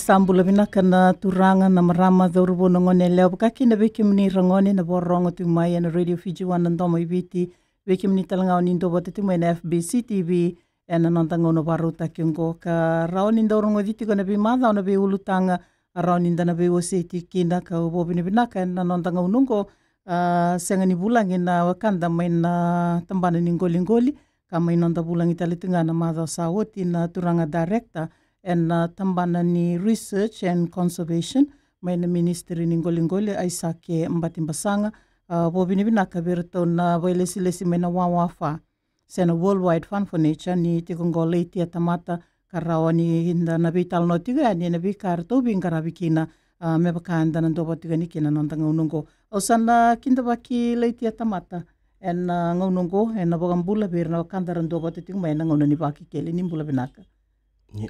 sambula vinaka na turanga na marama dhaurubo na ngone leo kaki na veki mni rangone na borongo tu mai na Radio Fiji wana ndoma ibiti veki mni talanga ni ndo bote tu mai na FBC TV na nantanga no baruta kiongo ka raoni ndaurongo viti kona bi madha ona be ulutanga raoni ndana be oseti kinda ka bobi na vinaka na nantanga unungo senga ni bulangi na wakanda mai na tambana ni ngoli ka mai nanda bulangi talitunga na madha sawoti na turanga director and tambana ni Research and Conservation mai na Ministry ni ngoli aisake mbatimbasanga bobi ni binaka berto na vailesi mai na wawafa sena Worldwide Fund for Nature ni tikongole tia tamata karawa ni hinda na vital no tiga ni na vikar to bingarabikina me bakanda na ndoba tiga ni kina nantanga unungo osana kinda baki leitia tamata en ngaunungo en bogambula berna kandara ndoba tiga mai na ngaunani Vakekeli ni mbula binaka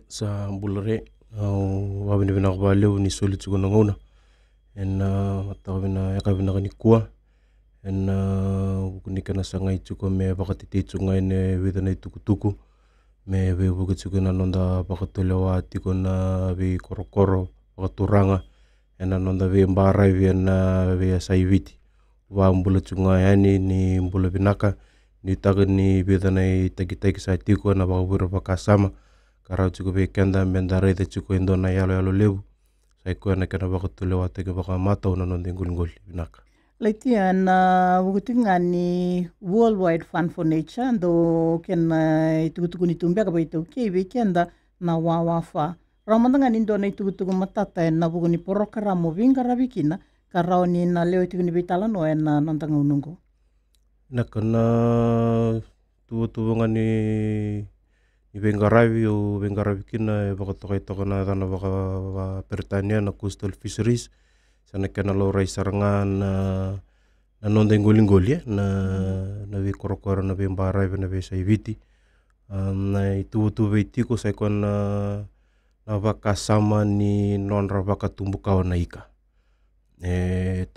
sa bulare wabini bina ko baleu ni soli tsugo na ngona en mata bina ya ka bina ni kuwa en kunika na sanga itsuko me bakatiti tsunga ne widana tukutuku me be buku tsugo na nonda bakatolewa tiko na be korokoro bakaturanga en nonda be mbara be na be saiviti wa mbula tsunga yani ni mbula binaka ni taga ni widana itaki sa tiko na bakubura bakasama karau cukup bekenda mendare te cukup indona yalo lebu sai ko na kana bakatule wate ke baka mata una non ngul binaka Laitia na wukutinga ni Worldwide Fund for Nature ndo kena itukutuku ni tumbea ka baito ke bekenda na wawafa ramandanga ni ndona itukutuku matata na buku ni porokara mo vinga rabikina karau ni na leo ituku ni bitala no na nantanga unungo nakana tu ngani Ibengaravi o Bengaravi kina bakatokai tokana dana baka Pertanian na Coastal Fisheries sana kana lo rai sarangan na nonde ngoli na vi korokoro na bembaravi na be saiviti na itu viti ko sai kon na baka sama ni nonra baka tumbuka na ika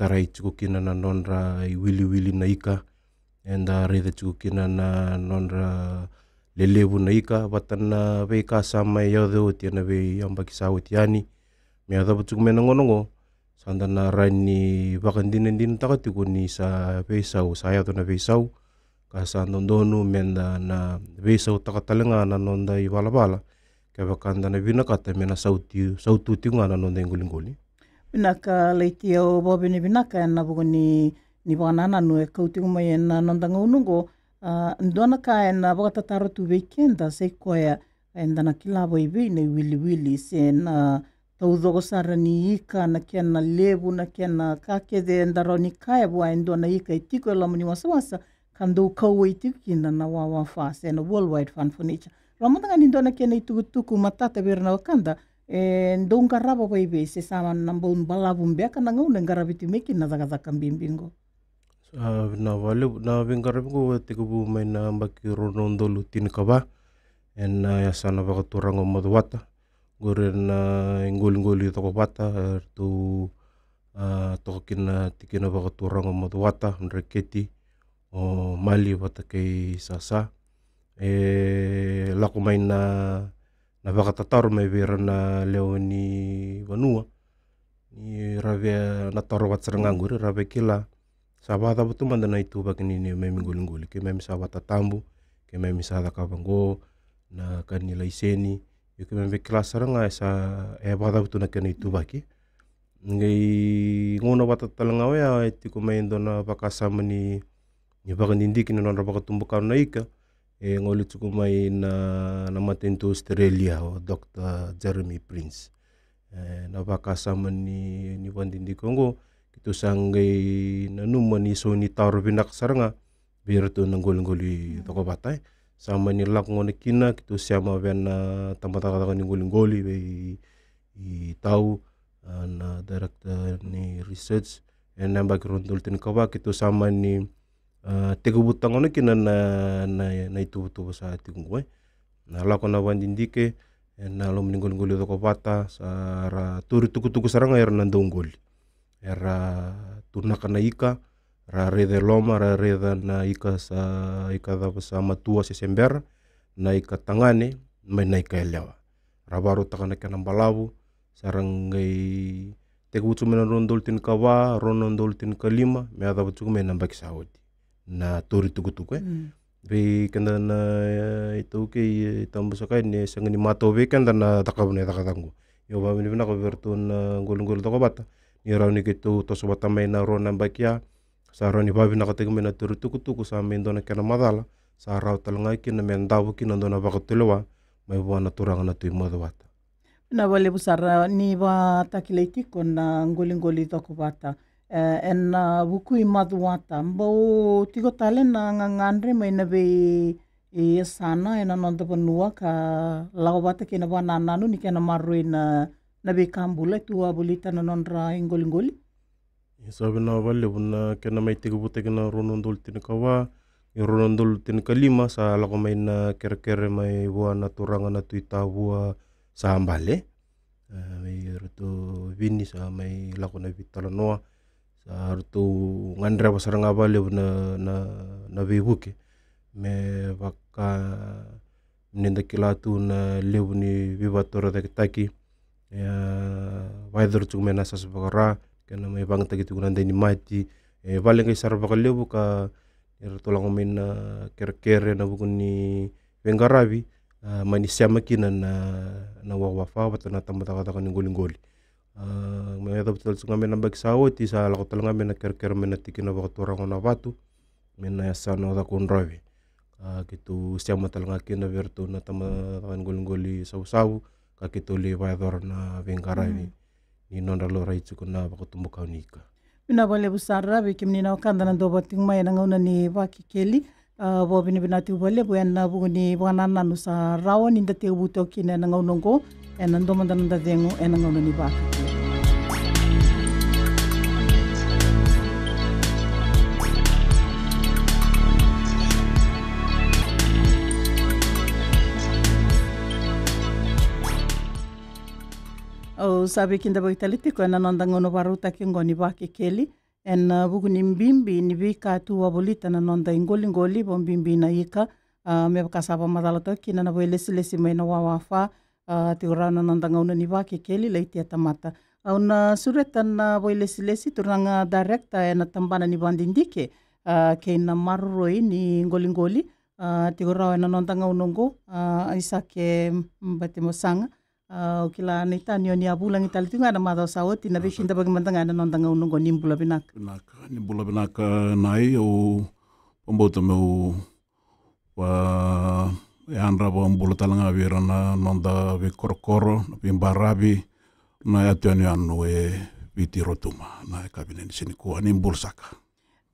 tarai chuko kina na nonra wili na ika enda rede chuko kina na nonra lelebu na ika batana be ka sama yodo tiana be yamba kisawut yani me ada butuk menongonongo sandana rani bakandinen takatiku ni sa be sau saya to na be sau ka sandondonu menda na be sau takatalenga na nonda ibala ka bakanda na binakata mena sautu tinga na nonda ngulingoli binaka leitio bobi ni binaka na buguni ni banana no e kautingu mai na nonda ngunungo ndona ka na bakatataro tu weekenda se koya enda na kilabo ibe na wili se na taudogo sara ni ika na kena lebu na kena kakede ndaro ni kaya bua ndona ika itiko la muni wasawasa kando kawo itikina na wawafa se na Worldwide Fund for Nature ramatanga ni ndona kena itukutuku matata berna wakanda ndonga rabo baibe se sama namba un balabu mbeka na ngaune ngarabiti meki na zaka mbimbingo na wale na bengarabingo tekubu mai na mbaki ronondo lutin kaba en ya sana bakaturanga modwata gore na ngoli to bata tu tokina tikina bakaturanga modwata reketi o mali bata ke sasa lako mai na bakatatar mai berana leoni vanua ni rave na taro watsarangangure rave kila sabata betul mana na itu bagini ni memi nguli ke memi sabata tambu ke memi sada kabango na kanila iseni ke memi kelas saranga sa bata betul na kani itu baki ngai ngono bata talangawe ya itu ko mai ndona bakasa mani ni bagani ndiki na nora bakatumbuka na ika ngoli tuku mai na matento Australia o Dr. Jeremy Prince na bakasa mani ni bandindi Kongo itu sangai nanuma ni so ni taru binak saranga biar tu nanggoli toko batai sama ni lak ngone kina kitu siama bena tamata kata ni ngoli i tahu na director ni research en namba kirondol tin kawa kitu sama ni tegu butang ngone kina na itu sa tingwe na lak na bandindike na lo ngoli toko bata sara turu tuku saranga er nandongoli era tunaka na ika ra rede loma ra reda na ika sa ika da sa matua se sember na ika tangane mai na ika elewa ra baru takana kana balabu sarangai te kutu mena rondol tin kawa, rondol tin kalima, me ada butu mena baki saudi. Na tori tuku Be kanda na itu ke tambu sakai ne sangani mato be kanda na takabune takatangu. Yo ba bini bina ko vertun ngol-ngol to bata. Ni rauni ke tu to sobata mai na rona bakia. Sa rauni ba bina ka mena tori tuku sa mendona kana madala. Sa rau talanga ki na mendabu ki na dona bakatulewa. Mai buana turanga na tui modo bata. Na wale busara ni wa takileiti kona ngoli toko bata. En wukui madu wata. Mbau tiko tale na ngangandre mai na be e sana e na nonta panua ka lau bata kena wa nananu ni kena marui na be kambula tua bolita na nondra ngoli. Sabi na wale buna kena mai tiko puta kena ronondol tin kawa. Ronondol tin kalima sa lako mai na kere mai buana turanga na tui tabua sa ambale. Mai rutu vini sa mai lako na vitala noa. Sa rutu ngandra pasaranga bale na vibuke. Me waka mnenda kilatu na lebu ni vivatora taki. Waidhar tuku mena sasa bakara. Kena mai bangta gitu kunanda ni mati. Vale ngai sara baka lebu ka tolango mai na kere na buku ni vengaravi. Mani siama kina na wawafa bata na tambata ni ngoli. Mai ada betul sunga mena bagi sawoti sa lako talanga mena kere mena tikina baka torango na batu. Mena yasana da konravi. Gitu siama talanga kina vertu na tambata ngoli sabu ka gitu li waidhar na vengaravi. Ni nonda lo raitu kuna baka tumbuka unika. Bina wale busara be kimni na kanda na doba ting mai na ngauna ni Vakekeli. Bo bini bina tiu wale bu en buku ni wanana nu sa rawa ni nda tiu buto kina na ngaunongo en ndoma nda dengo en ngauna ni Vakekeli. O sabi kinda bagitaliti ko en nonda ngono baruta ki ngoni Vakekeli. En buku ni mbimbi ni vika tu wabolita na nonda ngoli bo mbimbi na ika. Me bakasaba madala to kina na lesi mai na wawafa. Tiura na nonda ngauna ni Vakekeli leiti atamata. Auna suretan na lesi turanga directa na tambana ni bandindike. Ke na maruroi ni ngoli. Tiura na nonda ngaunongo. Isake mbate mosanga. Kila nita ni abulang italitunga na madao sawoti na bikinda bagi mantanga na nondanga unongo nimbula binaka. Nimbula binaka nai o pambauta meu wa andra bo mbula talanga vira na nonda ve korokoro na pimbarabi na atiani anu viti rotuma na kabinen sini ko nimbul saka.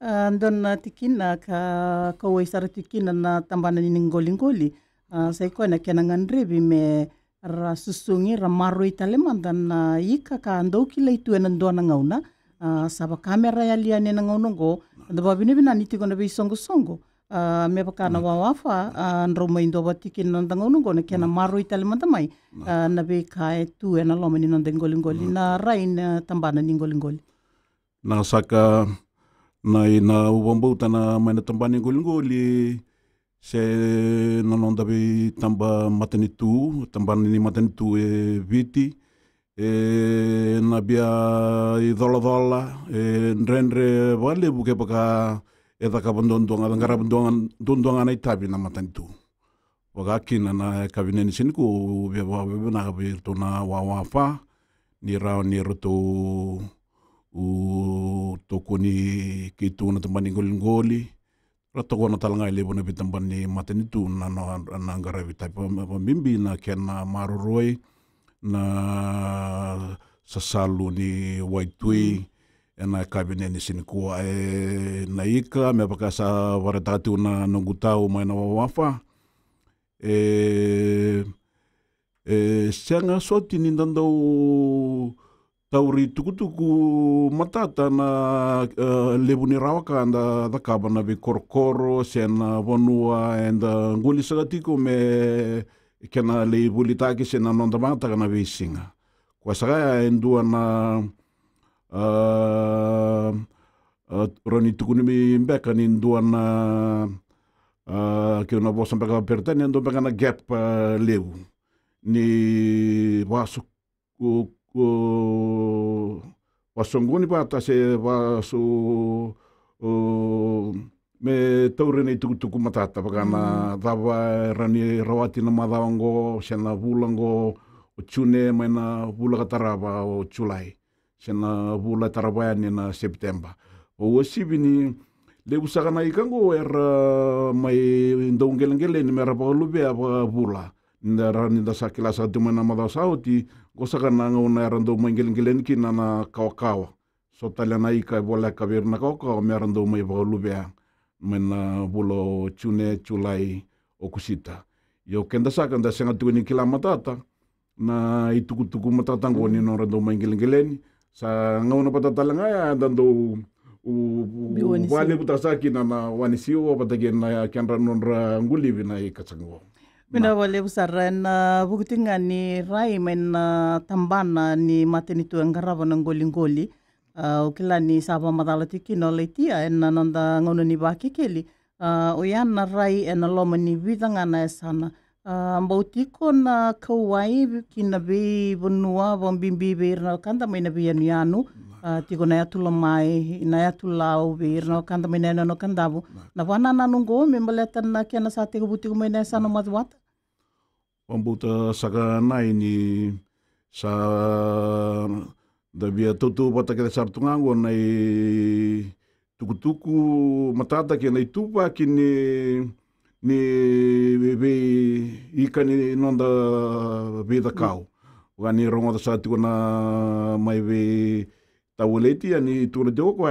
Andon tikina ka kawai sara tikina na tambana ni ngoli. Sai ko na kenangan ribi me ra susungi ra maroi talemanda na ika ka andau kila itu enando na ngauna saba kamera ya liane na ngaunongo da babine bina niti kona be songo me baka na wawafa andro mai ndo batiki na ngaunongo na kena maroi talemanda mai na be ka tu ena loma ni nonde ngoli na rain tambana ni ngoli na saka na ina ubambauta na mai na tambana ngoli se nanonda be tamba matanitu viti na bia i dola nrenre wale buke baka daka bandondonga ngara bandonga na itabi na matanitu waga kina na kabineni sini ku bia na be tona wawafa ni rao ni roto tokoni kitu na tamba ngoli Ratoko na talanga ile bona bitamban ni matanitu na ngara vitai pamimbi na kena maruroi na sasalu ni waitui na kabine ni sinikua na ika me pakasa waratatu na nongutau mai na wawafa sianga soti ni ndandau tauri tukutuku matata na lebu ni rawaka anda da kaba na be korokoro sena vonua enda nguli sagatiko me kena lebu litaki sena nonda mata kana be singa kwa saka endua na roni tukuni mi mbeka ni ndua na ke una bosa mbeka pertani ndo mbeka na gap lebu ni wasu wasongoni pa ta se waso me taure nei tukutuku matata pakana dawa rani rawati na madawango sena vulango o tune mai na vula katarava o Julai sena vula tarawaya ni na September o sibini le usakana ikango era mai ndongelengele ni mera pa lube apa vula ndara ni da sakila sa tu mana madaw sauti gosakana ngona era ndo mangelengele ki na kawakawa so talana ika bola kaverna kawakawa mera ndo mai pa lube mena bulo tune Julai o kusita. Yo kenda saka nda senga tuini kila matata na itukutuku matata ngoni no rando mangelenggeleni sa ngauna patatalanga ya dando wale butasaki na wanisio patagi na kianra nonra nguli vina ikatsango. Mina wale busara na bukutinga ni rai mena tambana ni matenitu ngarava na ngoli o kila ni saba madala tiki no leitia ena nanda ngona ni Vakekeli o yana rai ena loma ni vidanga na esana mbautiko na kauai kina be bonua bombimbi be na kanda mai na be anu tiko na yatula mai na yatula o be na kanda mai na no kandabu na wana na nungo me maleta na kena sa tiko butiko mai na esana madwata Pambuta saka nai ni sa da bia tutu bata ke sartungango nei tukutuku matata ke nei tupa ki ni be ikani nonda be da kau wani rongo da satu na mai be tawuleti ani tuna joko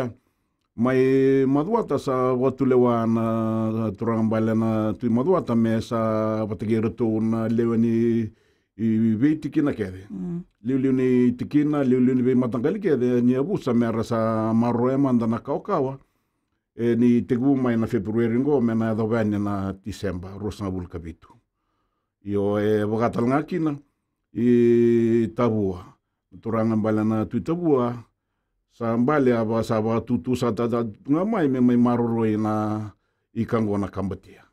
mai maduata sa watulewa na turangambala na tu maduata me sa batagero tu na lewani i be tikina kede. Liu ni tikina, liu ni be matangali kede, ni abusa mera sa maroema anda na kaukawa, ni tegu mai na Februari ngo, me na adovani na Disemba, rosa na vulkabitu. Io vagatal ngakina, i tabua. Turangambala na tu tabua, sa mbale aba sa ba tutu sa tata ngamai me mai maroroi na ikango na kambatia.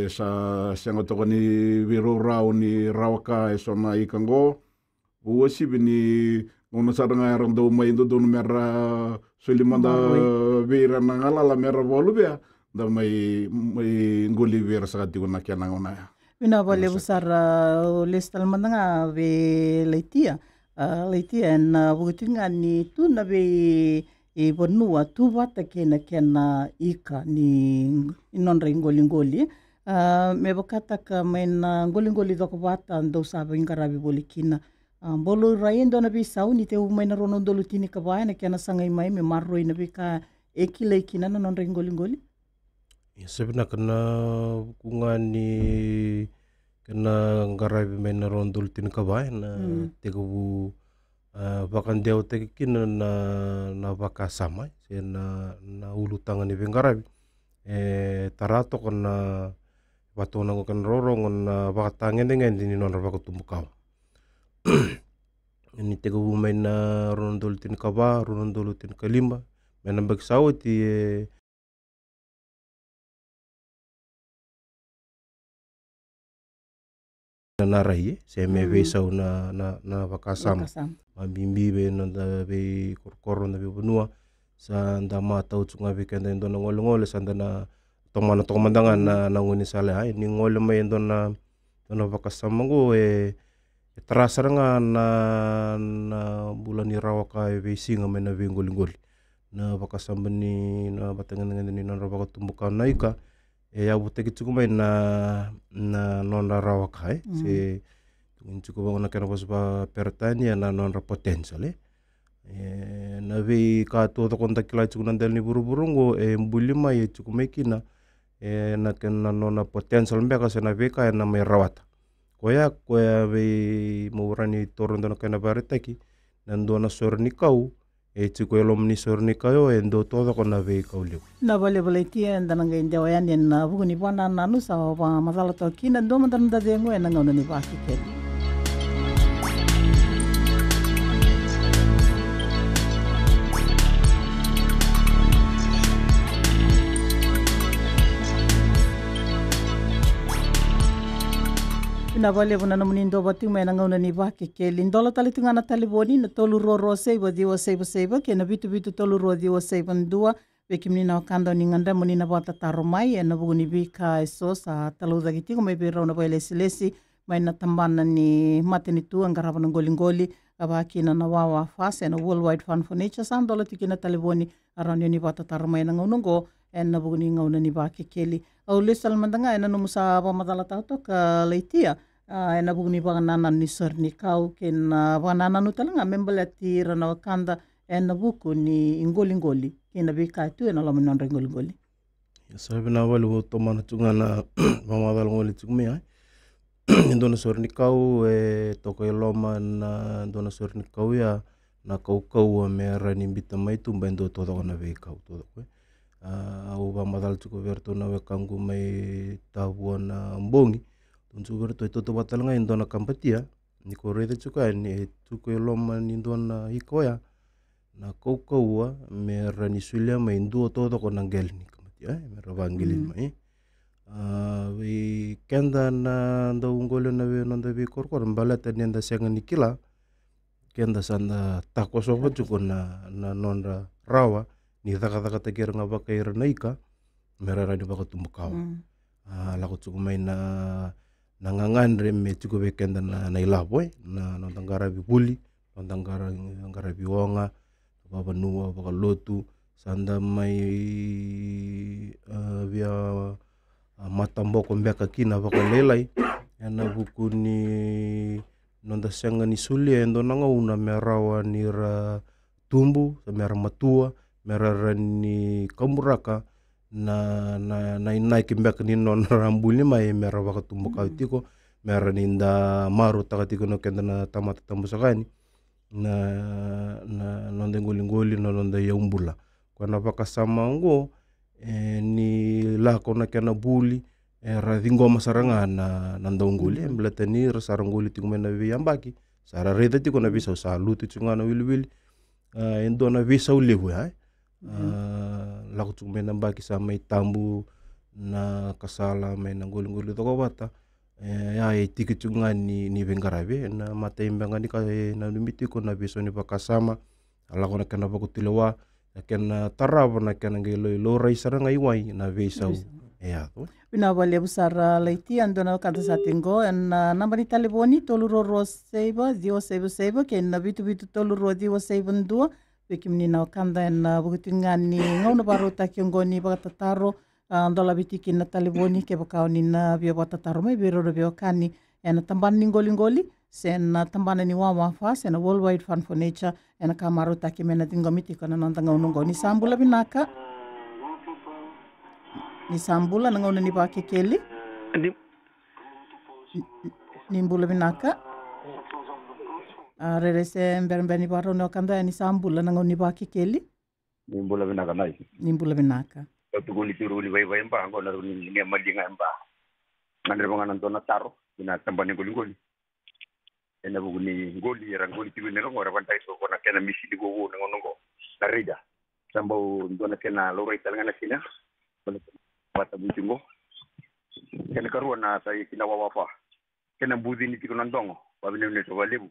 Sa sengo toko ni viro rau ni rawaka so na ikango uasi bini ngona saranga erang do mai do mera solimanda vira na ngala mera volubia da mai ngoli vira sakati na kiana ngona ya ina vale busara lestal mandanga ve leitia na butinga ni tu na ve e bonua tu vata kena ika ni non ngoli me bakata ka mena ngoli doko vata ndo saba ingarabi bolikina bolo raindo na bisau ni te umena rono ndolu tini ka vai na kena sangai mai me marro ina bika ekile kina na non ngoli sebina kana kungani kena ngarabi mena rono ndolu tini ka vai na teku bakan dia te kina na baka sama na ulu tangan ni bengarabi tarato kana batona ko kan rorong na baka tangen dengan ni non baka tumbukaw ni te ko mai na rondol tin kaba rondol tin kalima mena bag sawti na rai se me vesau na baka sama bimbi be nanda be korkoro na be benua sa nda mata utsunga be kenda ndo na ngol sa na tomandangan na nguni sale ai ni ngol mai ndo na bakasama go terasa nga na bulan ni rawaka be singa me na be ngol na bakasama ni na batangan ni na baka tumbukan naika ya buteki tsukumai na non rawaka se cukup bangun kena paspa pertanian na non potensial na ve ka to kontak kila cukup nandel ni buru-burungo mbulima ye cukup mekina na kena non potensial mbeka sena veka na me rawata koya ve murani toron na kena baretaki nando na sorni kau cukup elom ni sorni kayo endo todo kona ve kau liu na bale tia ndananga indawayan na buguni bwana nanu sa wa mazala to kina ndo mandanda dengo na ngona ni Vakekeli Na vale vuna na munindo batu mai na ngauna ni Vakekeli. Ndola tali tungana tali boni na tolu roa seiva diwa seiva ke na vitu tolu roa diwa seiva ndua veki menina o kanda ni nganda munina bata taro mai e na vuguni vika e so sa taluda ki tiko mai pera na vai lesi mai na tambana ni mateni tua ngarava na ngoli avakina na wawa fase na Worldwide Fund for Nature sa ndola tiki na tali boni arani ni bata taro mai na ngaunongo e na vuguni ngauna ni Vakekeli. Au lesal mandanga e na numusa pamadala tautoka leitia e na vuguni vanana ni sorni kau ke na vanana no talanga membele ti rana wakanda e na vuku ni ngoli ke na vika tu e na lama nandra ngoli. Sabi na wale wo tomana tungana pamadala ngoli tukumia ndona sorni kau e toko e loma na ndona sorni kau ya na kau me rani bita mai tumba ndo todo na ve kau todo ko au pamadala tuko verto na we kangu mai tabu na mbongi tunsu verto toto batalanga indona kampatia ni ko rede tuka ni tuko loma ni indona hikoya na kau me rani sulia mai ndo todo ko nangel ni kampatia me ravangili mai we kenda na ndo ngolo na we nonda vi korkor mbalata ni nda senga ni kila kenda sanda takoso tuko na nonda rawa ni taka takira nga bakaira naika merara ni baka tumbukawa lako tuko mai na ngangandre me tuko bekenda na ilapo na nantangara bibuli nantangara biwonga baba nuwa baka lotu sanda mai via matamboko mbeka kina baka lelai yana buku ni nonda senga ni sulia endo nanga una merawa ni ra tumbu mera matua merara ni kamuraka na inaiki mbeka ni non rambuli mai mera baka tumbuka tiko mera ninda maru takatiko no kenda na tamata tambusakani na nonda ngoli na nonda yaumbula kwa baka sama ngo ni lako na kena buli ra ngoma saranga na ndongoli mblata ni sarangoli tiko mena vi ambaki sara reda tiko na bisa sa lutu tsungana wili endo na visa ulevu lako tiko mena ambaki sa mai tambu na kasala mai na ngoli toko bata tiki tsungani ni vengarabe na mata imbangani ka na numitiko na bisa ni bakasama lako na kena bakutilewa na kena tarava na kena ngelo raisaranga iwai na visa Bina wale busara leiti andona kanta satingo en namba ni telefoni tolu roa seiva ke na vitu tolu roa diwa seiva ndua peki na kanda en bukutingani ngauna baru takiongoni bakatataro ndola bitiki na telefoni ke bakao ni na via bakatataro mai biro vio kani en tambana ni ngoli sen tambana ni wawa fa sen Worldwide Fund for Nature en kamaru takimena tingomiti kana nantanga unongo ni sambula binaka ni sambula na ngauna ni Vakekeli ni mbula binaka rerese mberembeni baro no kanda ni sambula na ngauna ni Vakekeli ni mbula binaka nai ni mbula binaka tuguni turuli vai mba ngona ni madinga mba ngandre bangana ndona taro ina tambani ngoli ena buguni ngoli rangoli tiwine ngora bantai so kona kena misili go ngongo na rida sambo ndona kena loro italanga sina bata butingo kena karuan na sai kina wawafa kena budi ni tiko ndongo wabine ne to walebu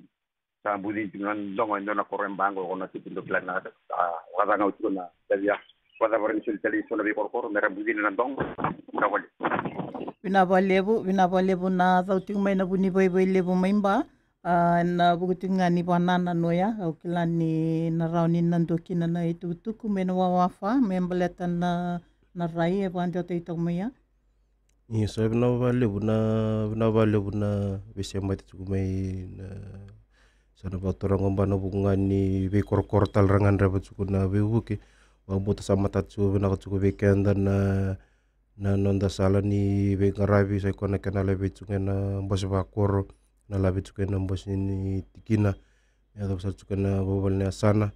sa budi tiko ndongo ndona korembango kona tipindo plan na wada ngau tiko na davia wada barin sultali sona bi korkoro mera budi na ndongo na wale bina walebu na sauti mai na buni boy lebu maimba na bukutinga ni banana noya au kila ni na rauni nandokina na itutuku mena wawafa membeleta na rai e banjo te tomaya ni so bina vale na visema te mai na sana batorang ngambana bungani ve korkor tal rangan reba na ve buke wa bota sama tatsu bina ko ve kenda na nonda sala ni ve ngarabi sai kona kana lebe na bos bakoro na labi na bos ni tikina ya da bosar na bobal na sana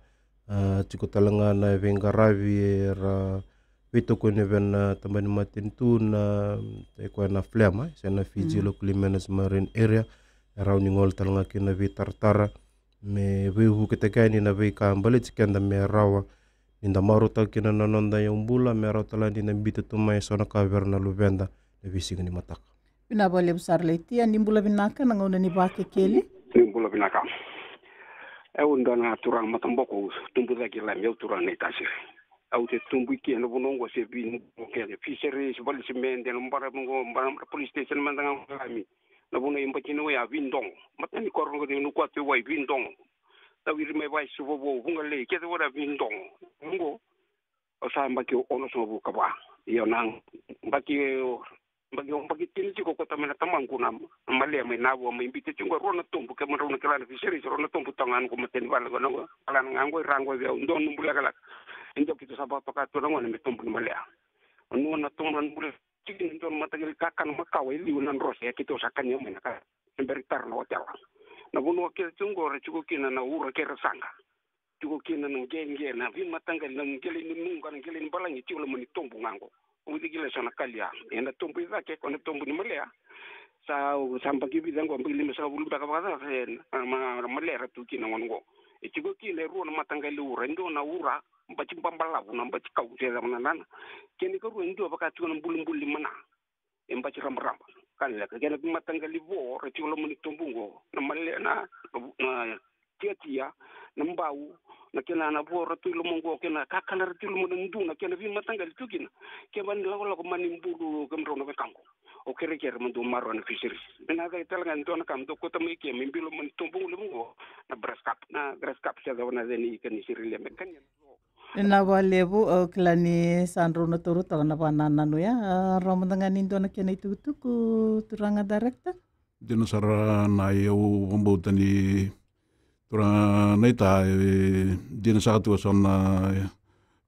tuko talanga na ve ngarabi ra Vito ko na tambani matin tu na ko na flema sana Fiji locally managed marine area around ngol talanga kina vi tartara me vi hu ketekani na vi kambale tikenda me rawa inda maruta kina nonda yung bula me rawa tala ni bita tu mai sona kaverna luvenda na vi sigani mataka Pina wale besar leitia nimbula binaka na ngauna ni Vakekeli. Nimbula binaka. Undana turang matamboko tumbu daki la meu turang nei tasir. Au te tumbu ki no bonongo se bin ke fisheries balisement no mbara mbara police station mandanga ngami. Na bono imbakino ya vindong. Matani korongo de no kwate wai vindong. Tawiri me vai subo hungale ke de wora vindong. Ngo o sa mbaki ono so bu kaba. Yo nang bagi tini ko kota mena tamang kunam malia mai nawo mai bite chungo rona tumbu ke rona kala fisheries rona tumbu tangan ko maten bal go no kala ngango rango be ndon numbula kala ndo kito sabato ka to ngone me tumbu malia no na tumbu numbula chikin ndon matagil kakan makaw ili unan rose kito sakanyo mena ka emberitar no hotel na bono ke chungo re chugo kina na ura ke rasanga chugo kina no genge na vin matangal na ngeli ni munga ngeli balangi chulo mani tumbu ngango udi gila sana kalia enda tumpu zake kone tumpu ni malea sa sampa kibi zango mbili mesa bulu baka baka sen malera tu kina ngongo ichigo kile ruo na matangali ura ndo na ura mbachi mbambala na mbachi kau seza manana kene ko ruo ndo baka tu na mbulu mana mbachi ramba kala kene matangali vo rechulo muni tumbungo na malea na tia na mbau na kena na bora tu lo mongo kena kakana tu lo mundu na kena vi matangal tu kina ke ban lo mani mbulu gamro na kango o kere kere mundu maro na fisheries na ga talanga ndo na kam do ko tamai ke mimbilo mun tumbu lo mongo na grass cap sa na zeni kan sirile me kan Na walebu klani Sandro na turu ta na banana no ya romandanga nindo na kena itutuku turanga director Dino sara na eu bombotani tura neita dina satu sona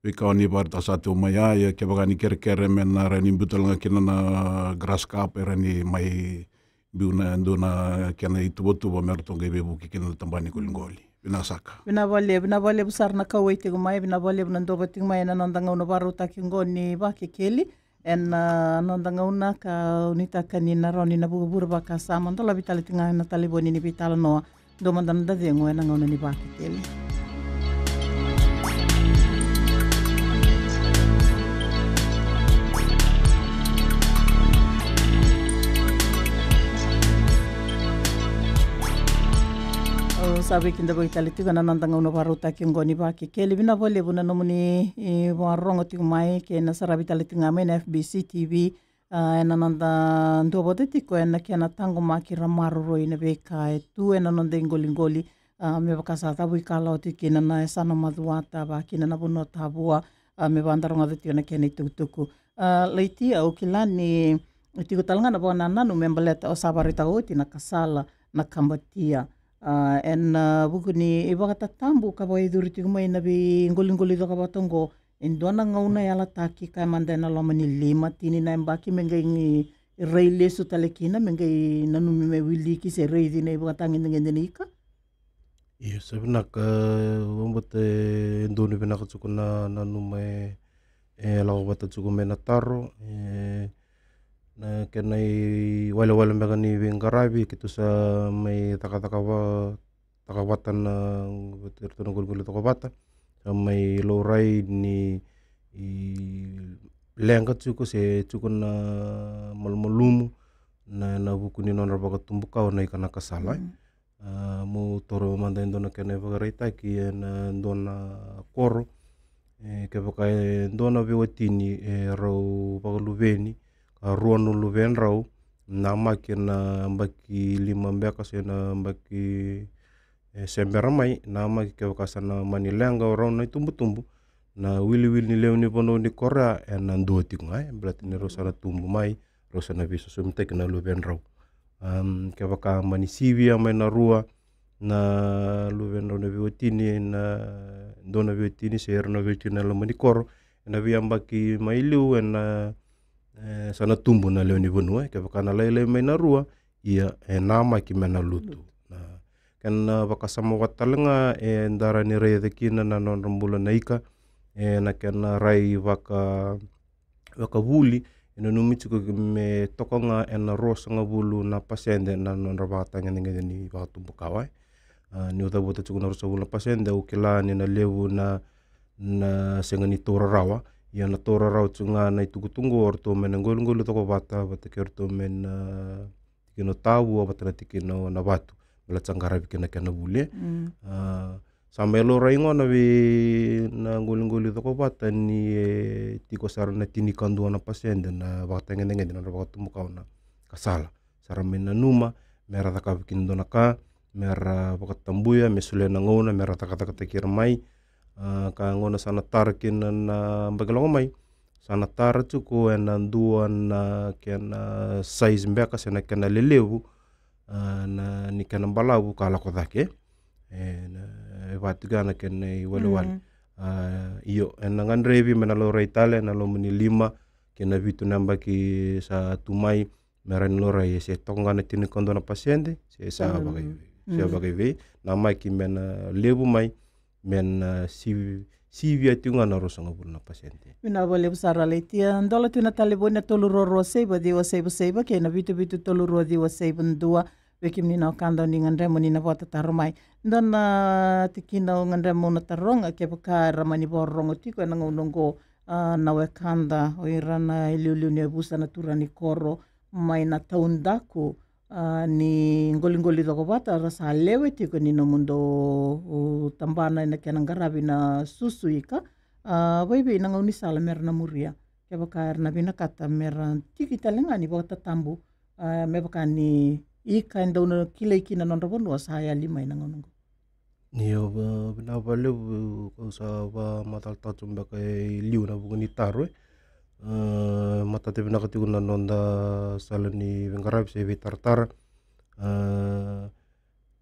vikani parta satu maya ya ke bagani kere mena rani butalanga kena na grass cup rani mai biuna ndona kena itu botu bo merto ngebe buki kena tambani kulingoli binasaka bina vale besar na kawai te mai bina vale na ndoba ting mai na nondanga una baru takingoni Vakekeli en nondanga una ka unita kanina roni na bubur baka sama ndola bitali tinga na taliboni ni bitala noa do mandana da vengo na ngona ni Vakekeli. Sabi kinda bitali tinga na nondanga una baru takingoni Vakekeli bina vole buna nomuni warongo tinga mai ke na sara bitali tinga mai na FBC TV ena nanda ndobo tiko ena kiana tango makira maruro ina beka e tu ena nanda ingoli me bakasa tabu ikala o tiki na esana maduata ba kina na bono tabua me bandaronga tiki na kiana itutuku leiti au kilani tiko talanga na bona nanu membaleta o sabarita oti na kasala na kambatia en buku ni ibakata tambu kabo iduri tiko mai na bi ingoli do kabatongo Indona ngauna yala taki ka mandana lo mani lima tini na mbaki mengai ngi rei lesu talekina mengai nanu me wili ki se rei dine ibu katangi ngende ika. Iya sabina ka wambote ndoni bina ka tsukuna nanu me lao bata tsuku me na taro na kena wale mega ni vingarabi kitu sa mai takawatan na tertono gol takawata mai lorai ni lenga tsuko se tsuko na malmolumu na buku ni nona baka tumbuka na ikana kasala mo toro manda ndona kene vagareita ki na ndona koro ke baka ndona bewatini rau bagaluveni ka ruano luven rau na makina mbaki lima mbeka se na mbaki sembera mai na maki ke wakasana mani lenga orang na tumbu na wili ni leo ni bono ni kora na ndo tinga berarti ni rosana tumbu mai rosana viso sumtek na luven rau ke waka mani sivia mai na rua na luven rau na viotini na ndona viotini se na viotini na mani koro na viambaki mai liu na sana tumbu na leo ni bono ke waka na lele mai na rua ia na maki mena lutu kan wakasama watalenga ndara ni rei dekina na non rambula naika na kan rai waka wuli ina numitsu ko me tokonga en rosa nga bulu na pasende na non rabata ngene ni watumbu kawai ni uta bota tsuku na rosa bulu pasende ukila ni na lewu na sengani tora rawa ia na tora rau tunga na tukutungu or to men ngolu toko vata vata ke or to men tikino tawu o vata tikino na vatu bela tsangara vikena kena vule samelo raingo na vi na ngolu toko vata ni tiko sara na tini kandu na pasende na vata ngene na vata muka na kasala sara mena numa mera taka vikin dona ka mera vata tambuya mesule na ngona mera taka takir mai ka ngona sana tarkin na bagelongo mai sana tar tuku ena dua na kena size mbeka sena kena lelevu na ni kena balavu kala kodake na vatigana kena wale iyo ena ngandrevi menalo raitale na lo muni 5 kena vitu namba ki sa tumai meran lo rai se tongana tini kondo na pasiente se sa bagai na mai ki mena levu mai men si tiunga na rosanga na pasiente. Mina vale busara leitia ndola tuna talebona toluroro seiba diwa seiba ke na vitu toluro diwa seiba ndua vekim ni na kanda ni ngandremo ni na vota tarmai ndona tikina ngandremo na taronga ke baka ramani borongo tiko na ngongo na wekanda o irana iliuliu ne busa na turani koro mai na taundaku ni ngoli doko bata rasa lewe tiko ni no mundo tambana ina kena ngarabi na susu ika baibe na ngauni sala mera na muria ke baka na bina kata mera tiki talenga ni bota tambu me baka ni ika ndo na kile kina nonda bono saya 5 ina ngongo Nio bina vale ko sa va matal tatum baka liu na buguni tarwe mata te bina kati kuna nonda salani vengarabi se vitartar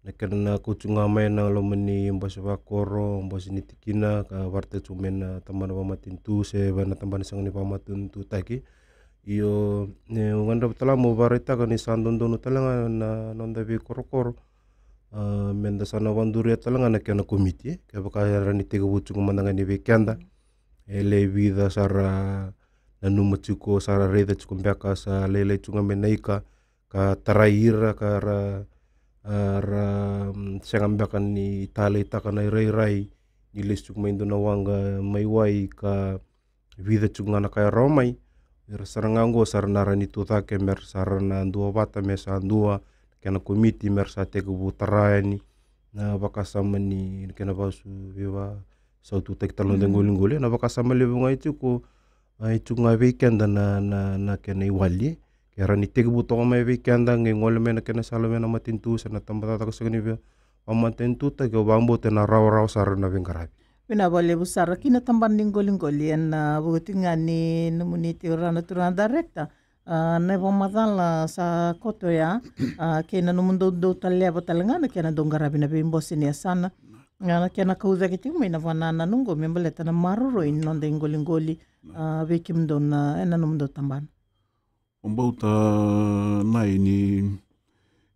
nekena kucunga mai na lo meni mbas vakoro mbas ni tikina ka varte cumen tamana pamatintu se bana tambani sangani pamatintu taki iyo ne nganda betala mo barita ka ni sandondo talanga na nonda vi korokoro menda sana wanduria talanga na kena komiti ke baka rani tega bucunga mandanga ni vekenda ele vida sara na numutuko sara reda cukumbeka sa lele cunga menaika ka taraira ka ra sengambeka ni tale taka na rai ni lestuk main dona wanga mai wai ka vida cunga na kaya romai sarangango sarana ni tutake mer sarana dua bata mesa dua kena komiti mer sa te ku tarani na bakasama ni kena basu viva sautu tek talon ngoli na bakasama le ngai tuku ai tunga weekend na kena iwali kera ni tegu buto mai weekend nge ngole mena kena sala mena matintu sana tambata ta kusini be pamatintu ta ke bambo tena raw sarana vengarabi Mina vale busara kina tamban ngoli na butinga ni numuniti rana turana directa na vomadala sa koto ya kena numundo do taleba talangana kena dongarabi na bimbo sini sana ngana kena kauza kiti mina vanana nungo membeleta na maruro in nonde ngoli vekim dona ena numundo tamban Ombauta nai ni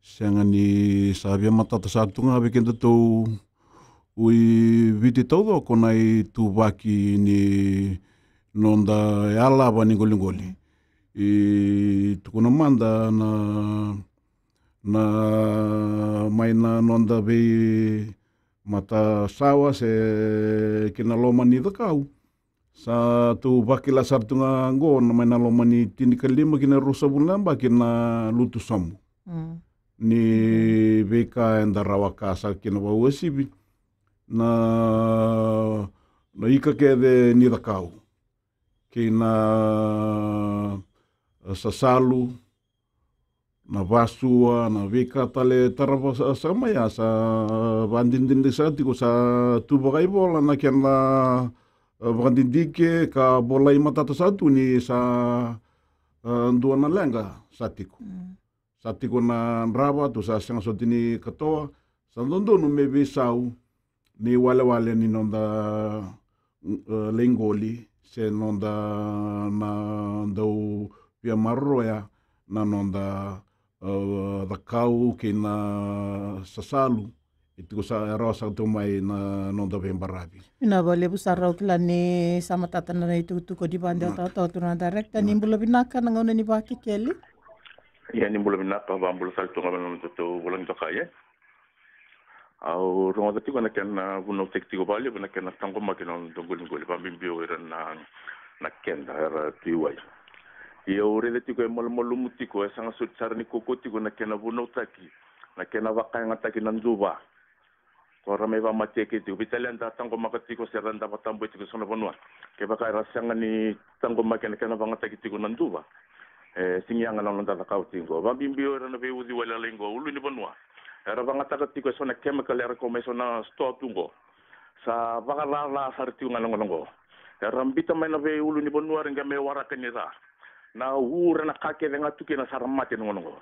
sianga ni sabia matata satunga vekenda tau ui viti taudo konai tu vaki ni nonda ala ba ngoli tukuna manda na mai na nonda be mata sawa se kina loma ni kau sa tu vaki la sartunga ngo na mai na loma ni tini kalima kina rusa bulamba kina lutu samu ni beka enda rawaka sa kina wawasibi na ika ke de ni kau kina sasalu na vasua na vika tale tarava sama ya sa bandindin sa tiko sa tubagai bola na kena bandindike ka bola matata satu ni sa dua na lenga satiko na rava tu sa sanga sotini katoa sa dondo no mebe sau ni wale ni nonda lengoli se nonda na dau pia marroya na nonda da kau ke na sasalu itu sa rasa tu mai na nonda bembarabi ina vale busara utlani sama tata na itu ko di banda tata turana directa nimbulo binaka na ngone ni Vakekeli ya nimbulo binaka bambulo salto ngam to bulan to kaya au rongo tati kana kana vuno tekti ko bali bana kana tango makino to gol pambio era na na kenda era tiwai ia ore le tiko e molo mutiko e sanga sutsar ni kokotiko na kena vuno taki na kena vakainga taki na nduva kora me va mateke tiko vitalian da tango makatiko seranda patambo tiko sona vonua ke vakaira sanga ni tango makena kena vanga taki tiko na nduva singianga na nda kautingo va bimbio era na ve uzi wala lengo ulu ni vonua era vanga taka tiko sona chemical era come sona store tungo sa vakala sartiu ngalongo era mbita mai na ve ulu ni vonua renga me waraka ni ra na ura na kake venga tuki na saramate ngongo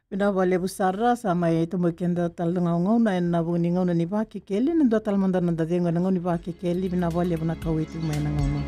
Pina wale busara sama itu mungkin datal ngau na na buni ngau na ni Vakekeli na datal mandana da dengo na ngau ni Vakekeli pina wale buna kawitu mai na ngau ngau.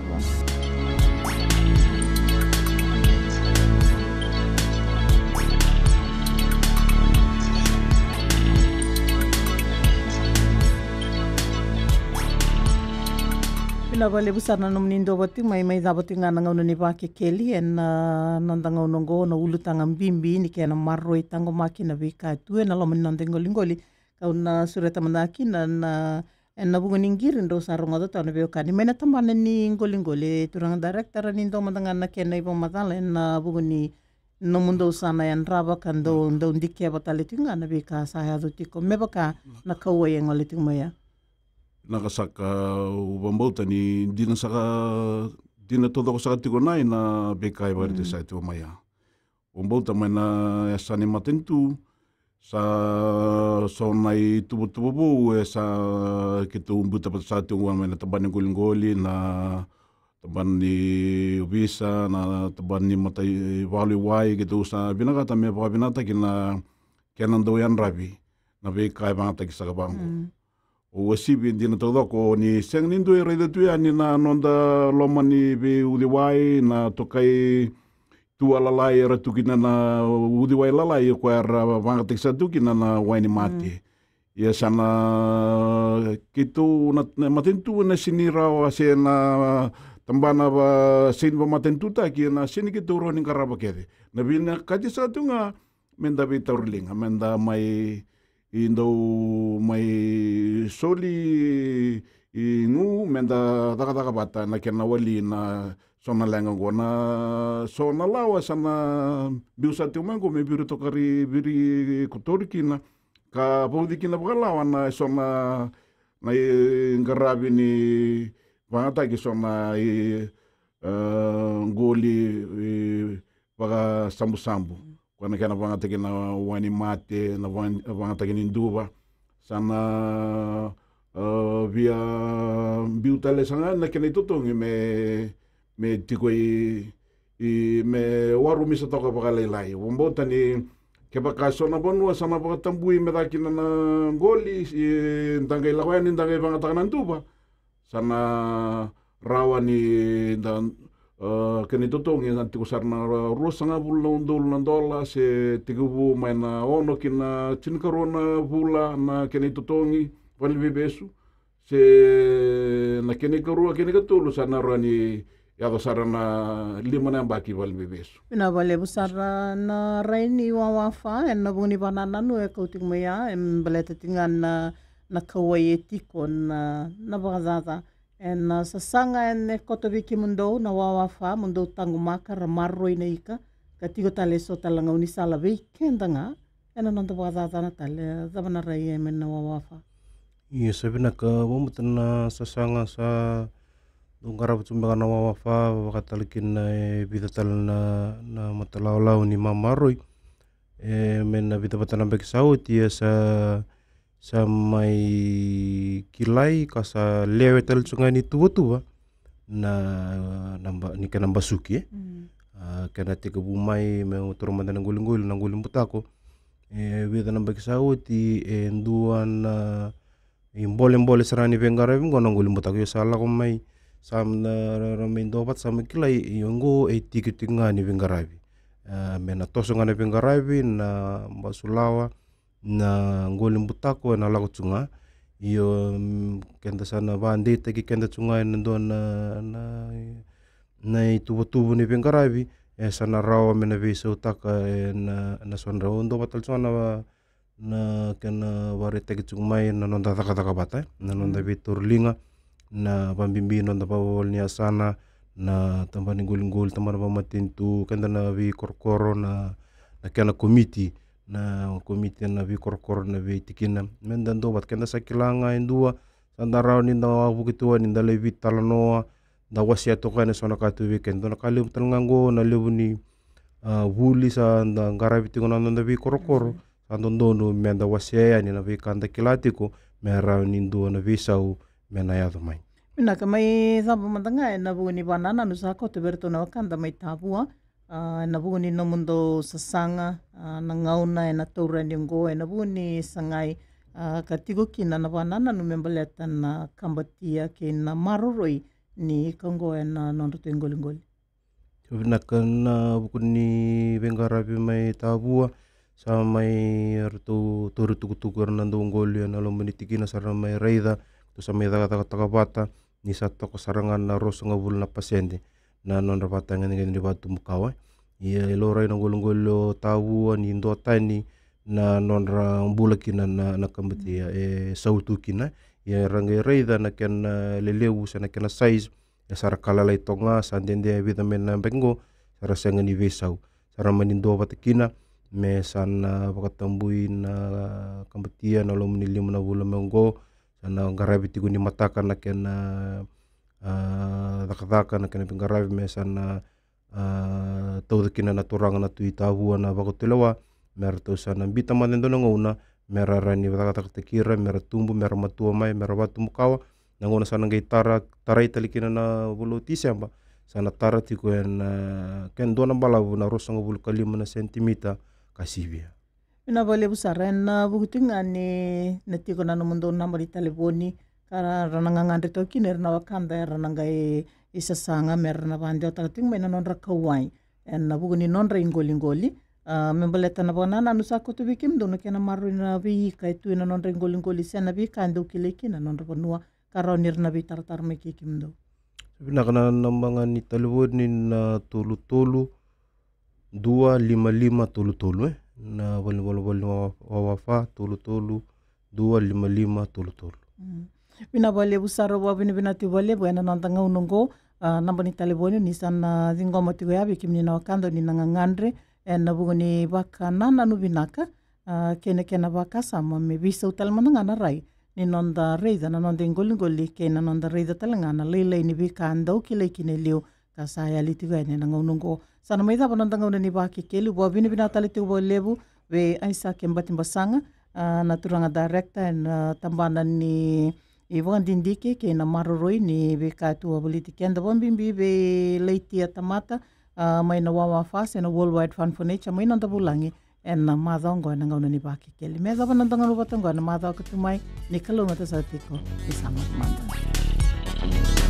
Pina wale busara na mnindo bati mai dabati ngana ngau na ni Vakekeli en nanda ngau nongo na ulutanga mbimbi ni kena marro tango makina vika tu na lo nanda ngolingoli kau na sureta manaki na en na bunga ningir ndo saronga do tana veo kani mena tambana ni ngolingoli turang director ni ndo mandanga na kena ibo madala en na bunga ni no mundo sana en raba kando ndo ndike batale tinga na vika sa ya do tiko mebaka na kawa yang ngoli tingmaya nakasaka ubambauta ni dina todo ko saka tiko nai na bekai wari te sai tiko maya. Umbauta mai na esani matentu sa so nai tubu sa kita umbuta pat sa tiko mai na taban ngoli na taban ni visa na taban ni matai wali wai gitu sa binagata me binata kina kenando yan rabi na bekai bangata kisaka bangu. O sibi dina todo ko ni seng nindo e rede tu ani na nonda loma ni be udiwai na tokai tu alalai era tukina na udiwai lalai ko era vanga teksa tukina na waini mate ia sana kitu na matentu na sinira wa sena tambana ba sin ba matentu ta ki na sini kitu ro ni karaba kede na bina kaji sa tunga menda be taurlinga menda mai indo mai soli ingu menda daga bata na kena wali na sona lenga gona sona lawa sana biusa te mango me biru tokari biri kotoriki na ka podi kina balawa na sona na ngarabi ni vata ki sona ngoli paga sambu Kwana kena vangata kina wani mate, na vangata kina induva. Sana via biutale sanga na kena itutungi me tiko me waru misa toka pakalelai. Wambota ni kepaka sona bonua sana pakatambui me kina na ngoli, ntangai lawani ntangai vangata kina induva. Sana rawa ni kena totongi nanti ko sarna rosanga bulan dola se tigu maina ono kina cinkarona bula na kena totongi wali bebesu se na kena karua kena katulu sarna rani ya sarna lima na baki wali bebesu ina wale busara na raini wawafa en na buni banana no e kauting maya em baleta tingan na kawaye tiko na bagazata en sasanga en koto viki mundo na wawafa mundo tangu maka ramarro ina ika katigo tale so talanga unisala viki ndanga en nanda bagazata na tale zabana rai em na wawafa iya sabina ka wamutana sasanga sa dungara butumba na wawafa wakatalikin na bitatal na matalaw ni mamaroi men na bitabatana bek sauti ya sa mai kilai kasa lewetal sungai ni tua na namba ni kana basuki kana tika bumai me utoro mandana ngulingul nangulim butako bita namba kisauti enduan imbole sarani vengara ngono ngulim butako yo sala ko mai sam na ramen dopat sam kilai yongo tikitinga ni vengaravi mena tosonga ni vengaravi na basulawa na ngolim butako na lago tsunga iyo kenda sana bande tagi kenda tsunga nando na tubo ni vengaravi sana rawa mena visa utaka na sonra ondo batal tsunga na kena wari tagi tsungmai na nonda taka bata na nonda vitur linga na pambimbi nonda pawol ni asana na tambani ngol tambana pamatin tu kenda na vi korkoro na kena komiti na komiti na vi korkoro na vi tikina menda ndo bat kenda sakilanga indua sandarao ninda wabukitua ninda levi talanoa da wasia toka ne sona katu vi kenda na kali talngango na levuni wuli sa da ngarabi tingona nda vi korkoro sandondo menda wasia ni na vi kanda kilatiko mera nindu na vi sau mena yado mai Mina ka mai zaba mandanga na buguni banana no sa ko te berto na wakanda mai tabua na buguni no mundo sasanga na ngauna na taura ni ngo na buguni sangai ka tigo kina na banana no membaleta na kambatia ke na maroroi ni kongo na nondo te ngolingoli. Mina kana buguni bengarabi mai tabua sa mai arto toru tukutuku na ngoli na lombani tikina sara mai reida to sa mai daga bata ni sa toko sarangan na roso nga bulu na pasyente na non rapata nga ni batu mukawa ia lorai na ngolo tawu ni ndota ni na non ra mbula kina na kambatia sautu kina ia rangai reida na ken lelewu sa na ken size ya sara kala lai tonga sa dende vida mena bengo sara senga ni vesau sara manindo batakina me sana bakatambui na kambatia na lo menilim na bula mengo na ngarabi tigu ni mataka na kena daka na kena ngarabi mesana tau kina na turanga na tui tavu na bakotelewa mer to sana bita manendo na ngona mera rani daka tekira mera tumbu mera matua mai mera batu mukawa na ngona sana gaitara tarai talikina na bulu tisamba sana tara tiku en ken dona balavu na rosanga bulu kalima na sentimita kasivia Ina vale busara na bukutinga ni netiko na mundo namari telefoni kara rananga ngandre to kiner na wakanda rananga isasanga mer na bande otating mai na nonra kawai en na buguni nonra ingoli membaleta na banana no sako to bikim do no kena maru na vi kai tu na nonra ingoli sena vi kando kileki na nonra banua karonir na vi tartar me kikim do Bina kana nambanga ni telefoni na tolu 255 tolu na wali wawafa tolu 255 tolu. Bina vale busara wa bina tu vale buena nantanga unongo nambani telefoni ni sana zingoma tu ya bikim ni na wakando ni ngandre na buguni baka nana no binaka kena baka sama me bisa utalmana ngana rai ni nonda reida na nonda ngoli kena nonda reida talangana lele ni bikando kile kinelio kasaya litiga ni na ngongo sana mai da nonda ngona ni Vakekeli bo bini bina talite bo lebu we aisa kembati basanga na turanga director na tambana ni Iwan dindike ke na maroroi ni bekatu aboliti kenda bombimbi be leitia tamata mai na wawa fast na worldwide fund for nature mai nonda bulangi en na madongo na ngona ni Vakekeli me da nonda ngona batongo na madongo kutumai ni kalunga tasatiko isama manda